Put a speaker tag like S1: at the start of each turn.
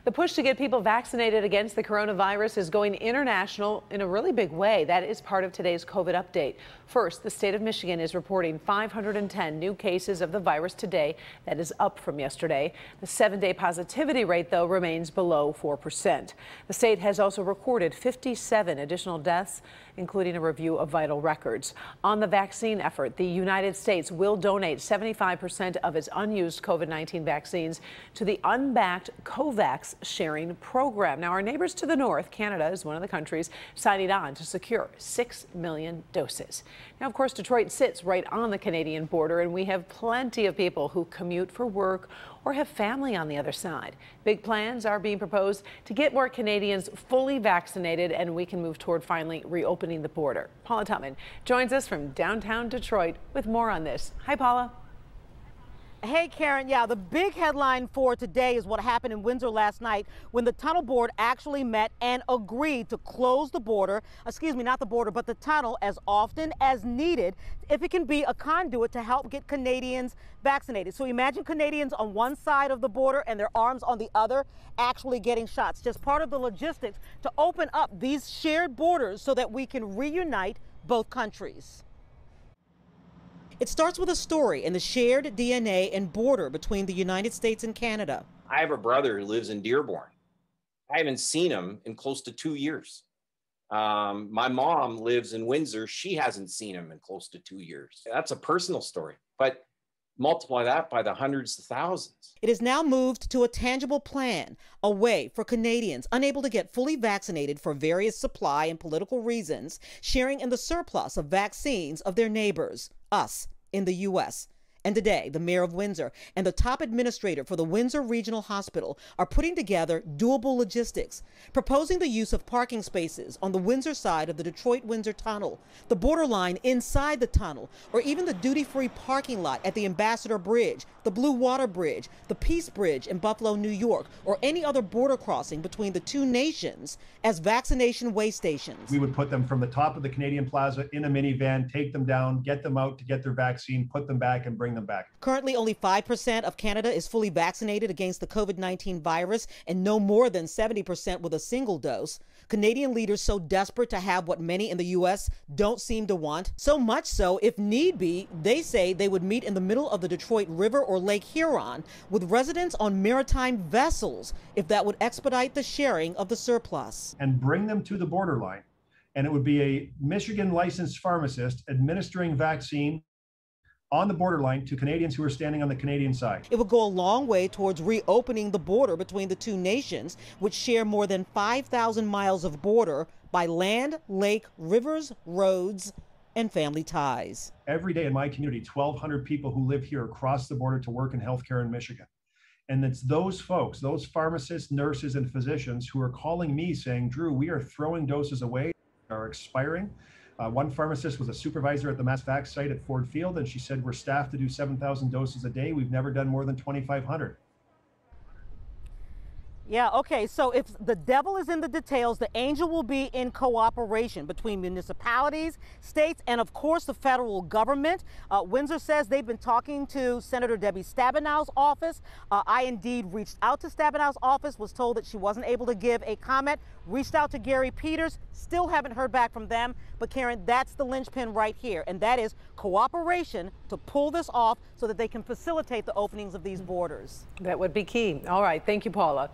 S1: The push to get people vaccinated against the coronavirus is going international in a really big way. That is part of today's COVID update. First, the state of Michigan is reporting 510 new cases of the virus today. That is up from yesterday. The 7-day positivity rate, though, remains below 4%. The state has also recorded 57 additional deaths, including a review of vital records. On the vaccine effort, the United States will donate 75% of its unused COVID-19 vaccines to the unbacked COVAX sharing program. Now, our neighbors to the north, Canada, is one of the countries signing on to secure 6 million doses. Now, of course, Detroit sits right on the Canadian border, and we have plenty of people who commute for work or have family on the other side. Big plans are being proposed to get more Canadians fully vaccinated, and we can move toward finally reopening the border. Paula Tutman joins us from downtown Detroit with more on this. Hi, Paula.
S2: Hey, Karen. Yeah, the big headline for today is what happened in Windsor last night when the tunnel board actually met and agreed to close the border, not the border, but the tunnel as often as needed if it can be a conduit to help get Canadians vaccinated. So imagine Canadians on one side of the border and their arms on the other actually getting shots. Just part of the logistics to open up these shared borders so that we can reunite both countries. It starts with a story in the shared DNA and border between the United States and Canada.
S3: I have a brother who lives in Dearborn. I haven't seen him in close to 2 years. My mom lives in Windsor. She hasn't seen him in close to 2 years. That's a personal story, but multiply that by the hundreds of thousands.
S2: It is now moved to a tangible plan, a way for Canadians unable to get fully vaccinated for various supply and political reasons, sharing in the surplus of vaccines of their neighbors, us, in the U.S. And today, the mayor of Windsor and the top administrator for the Windsor Regional Hospital are putting together doable logistics, proposing the use of parking spaces on the Windsor side of the Detroit-Windsor tunnel, the borderline inside the tunnel, or even the duty-free parking lot at the Ambassador Bridge, the Blue Water Bridge, the Peace Bridge in Buffalo, New York, or any other border crossing between the two nations as vaccination way stations.
S4: We would put them from the top of the Canadian Plaza in a minivan, take them down, get them out to get their vaccine, put them back, and bring them back.
S2: Currently, only 5% of Canada is fully vaccinated against the COVID-19 virus, and no more than 70% with a single dose. Canadian leaders so desperate to have what many in the U.S. don't seem to want. So much so, if need be, they say they would meet in the middle of the Detroit River or Lake Huron with residents on maritime vessels if that would expedite the sharing of the surplus.
S4: And bring them to the borderline. And it would be a Michigan licensed pharmacist administering vaccine on the borderline to Canadians who are standing on the Canadian side.
S2: It would go a long way towards reopening the border between the two nations, which share more than 5,000 miles of border by land, lake, rivers, roads, and family ties.
S4: Every day in my community, 1,200 people who live here cross the border to work in healthcare in Michigan. And it's those folks, those pharmacists, nurses, and physicians who are calling me saying, Drew, we are throwing doses away, are expiring. One pharmacist was a supervisor at the Mass Vax site at Ford Field, and she said, we're staffed to do 7,000 doses a day. We've never done more than 2,500.
S2: Yeah, okay, so if the devil is in the details, the angel will be in cooperation between municipalities, states, and of course the federal government. Windsor says they've been talking to Senator Debbie Stabenow's office. I indeed reached out to Stabenow's office, was told that she wasn't able to give a comment, reached out to Gary Peters, still haven't heard back from them. But Karen, that's the linchpin right here, and that is cooperation to pull this off so that they can facilitate the openings of these borders.
S1: That would be key. All right, thank you, Paula.